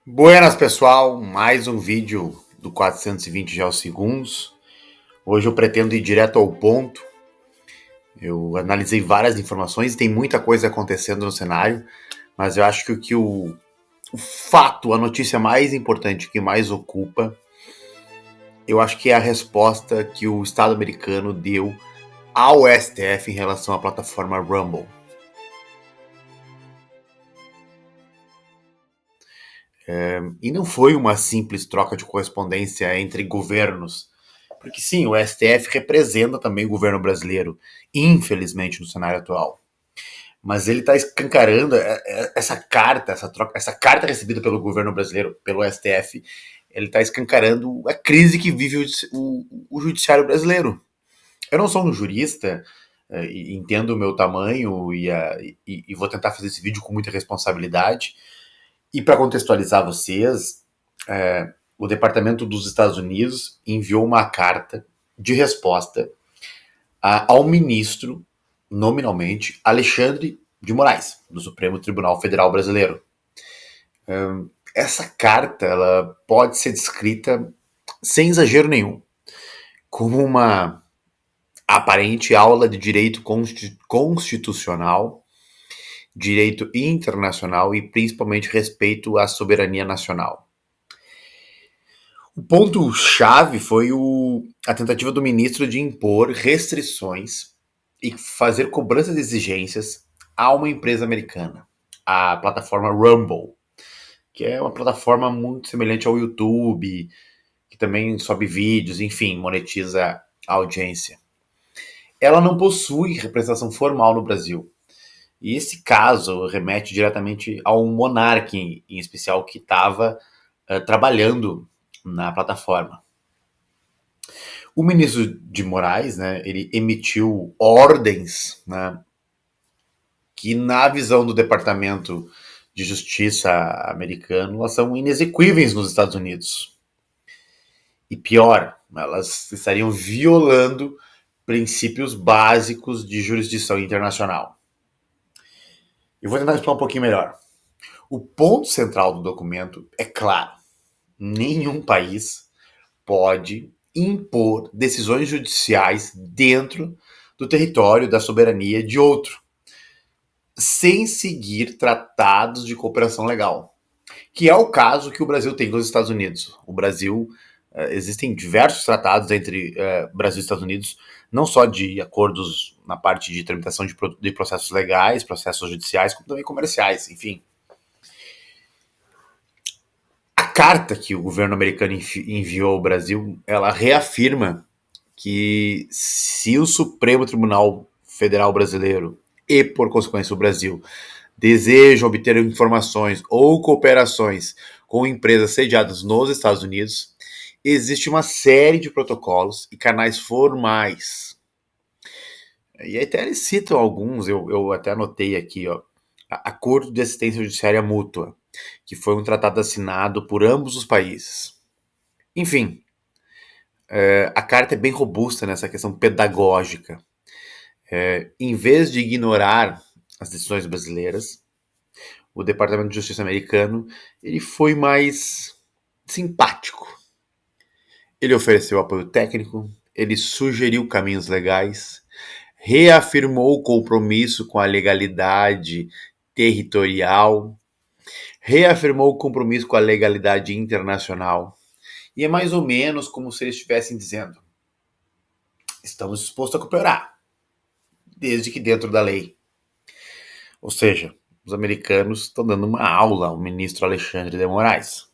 Buenas, pessoal, mais um vídeo do 420 geossegundos. Hoje eu pretendo ir direto ao ponto. Eu analisei várias informações e tem muita coisa acontecendo no cenário, mas eu acho que o fato, a notícia mais importante que mais ocupa, eu acho que é a resposta que o Estado americano deu ao STF em relação à plataforma Rumble. E não foi uma simples troca de correspondência entre governos, porque sim, o STF representa também o governo brasileiro, infelizmente, no cenário atual. Mas ele está escancarando essa carta, essa carta recebida pelo governo brasileiro, pelo STF, ele está escancarando a crise que vive o judiciário brasileiro. Eu não sou um jurista, entendo o meu tamanho e vou tentar fazer esse vídeo com muita responsabilidade. E para contextualizar vocês, o Departamento dos Estados Unidos enviou uma carta de resposta ao ministro, nominalmente, Alexandre de Moraes, do Supremo Tribunal Federal Brasileiro. Essa carta ela pode ser descrita, sem exagero nenhum, como uma aparente aula de direito constitucional, direito internacional e principalmente respeito à soberania nacional. O ponto-chave foi a tentativa do ministro de impor restrições e fazer cobrança de exigências a uma empresa americana, a plataforma Rumble, que é uma plataforma muito semelhante ao YouTube, que também sobe vídeos, enfim, monetiza a audiência. Ela não possui representação formal no Brasil. E esse caso remete diretamente ao monarca, em especial, que estava trabalhando na plataforma. O ministro de Moraes, né, ele emitiu ordens, né, que na visão do Departamento de Justiça americano, elas são inexequíveis nos Estados Unidos. E pior, elas estariam violando princípios básicos de jurisdição internacional. Eu vou tentar explicar um pouquinho melhor. O ponto central do documento é claro: nenhum país pode impor decisões judiciais dentro do território da soberania de outro, sem seguir tratados de cooperação legal, que é o caso que o Brasil tem com os Estados Unidos. O Brasil, existem diversos tratados entre Brasil e Estados Unidos, não só de acordos na parte de tramitação de processos legais, processos judiciais, como também comerciais, enfim. A carta que o governo americano enviou ao Brasil, ela reafirma que se o Supremo Tribunal Federal Brasileiro e, por consequência, o Brasil desejam obter informações ou cooperações com empresas sediadas nos Estados Unidos, existe uma série de protocolos e canais formais. E até eles citam alguns, eu até anotei aqui, ó. Acordo de Assistência Judiciária Mútua, que foi um tratado assinado por ambos os países. Enfim, a carta é bem robusta nessa questão pedagógica. Em vez de ignorar as decisões brasileiras, o Departamento de Justiça americano ele foi mais simpático. Ele ofereceu apoio técnico, ele sugeriu caminhos legais, reafirmou o compromisso com a legalidade territorial, reafirmou o compromisso com a legalidade internacional. E é mais ou menos como se eles estivessem dizendo: estamos dispostos a cooperar, desde que dentro da lei. Ou seja, os americanos estão dando uma aula ao ministro Alexandre de Moraes.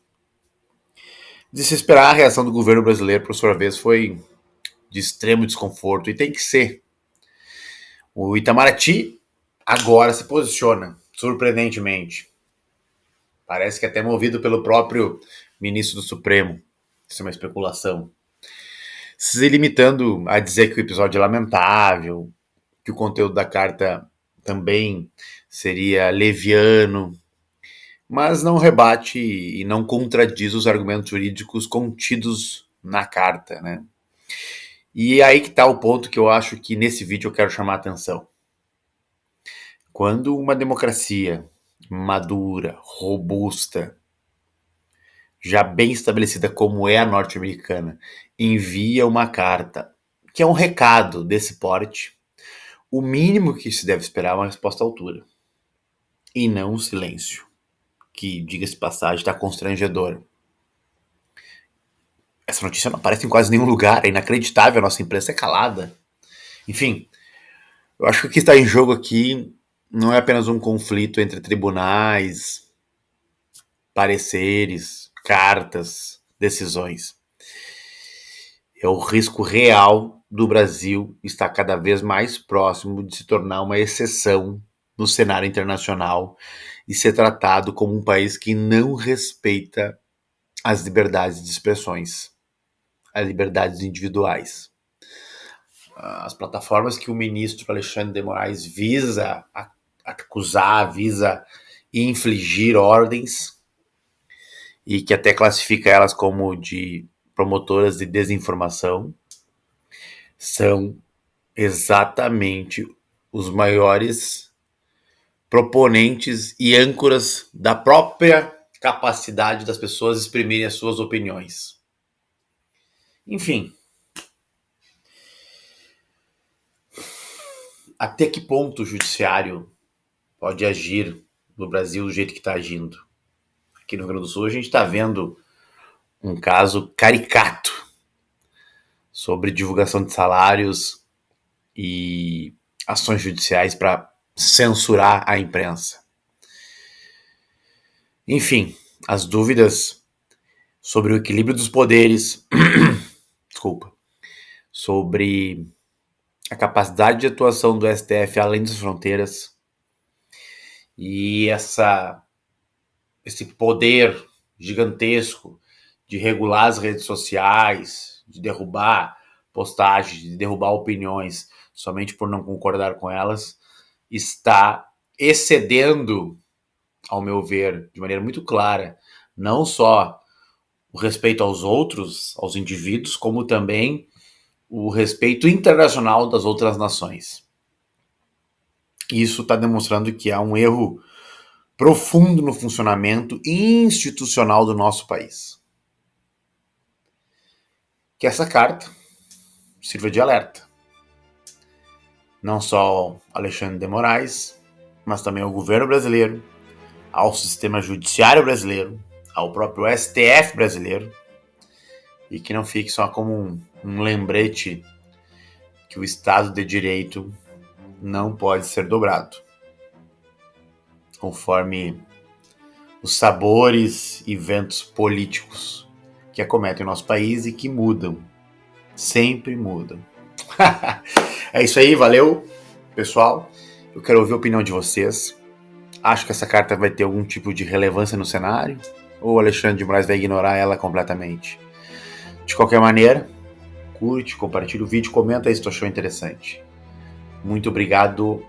De se esperar, a reação do governo brasileiro, por sua vez, foi de extremo desconforto, e tem que ser. O Itamaraty agora se posiciona, surpreendentemente. Parece que até movido pelo próprio ministro do Supremo. Isso é uma especulação. Se limitando a dizer que o episódio é lamentável, que o conteúdo da carta também seria leviano, mas não rebate e não contradiz os argumentos jurídicos contidos na carta, né? E aí que está o ponto que eu acho que nesse vídeo eu quero chamar a atenção. Quando uma democracia madura, robusta, já bem estabelecida como é a norte-americana, envia uma carta, que é um recado desse porte, o mínimo que se deve esperar é uma resposta à altura. E não um silêncio, que, diga-se de passagem, está constrangedor. Essa notícia não aparece em quase nenhum lugar, é inacreditável, a nossa imprensa é calada. Enfim, eu acho que o que está em jogo aqui não é apenas um conflito entre tribunais, pareceres, cartas, decisões. É o risco real do Brasil estar cada vez mais próximo de se tornar uma exceção no cenário internacional e ser tratado como um país que não respeita as liberdades de expressões, as liberdades individuais. As plataformas que o ministro Alexandre de Moraes visa acusar, visa infligir ordens e que até classifica elas como de promotoras de desinformação, são exatamente os maiores proponentes e âncoras da própria capacidade das pessoas exprimirem as suas opiniões. Enfim, até que ponto o judiciário pode agir no Brasil do jeito que está agindo? Aqui no Rio Grande do Sul a gente está vendo um caso caricato sobre divulgação de salários e ações judiciais para censurar a imprensa. Enfim, as dúvidas sobre o equilíbrio dos poderes, desculpa, sobre a capacidade de atuação do STF além das fronteiras e esse poder gigantesco de regular as redes sociais, de derrubar postagens, de derrubar opiniões somente por não concordar com elas, está excedendo, ao meu ver, de maneira muito clara, não só o respeito aos outros, aos indivíduos, como também o respeito internacional das outras nações. Isso está demonstrando que há um erro profundo no funcionamento institucional do nosso país. Que essa carta sirva de alerta. Não só ao Alexandre de Moraes, mas também ao governo brasileiro, ao sistema judiciário brasileiro, ao próprio STF brasileiro, e que não fique só como um lembrete que o Estado de Direito não pode ser dobrado, conforme os sabores e ventos políticos que acometem o nosso país e que mudam, sempre mudam. É isso aí, valeu, pessoal. Eu quero ouvir a opinião de vocês. Acho que essa carta vai ter algum tipo de relevância no cenário, ou o Alexandre de Moraes vai ignorar ela completamente? De qualquer maneira, curte, compartilha o vídeo, comenta aí se tu achou interessante. Muito obrigado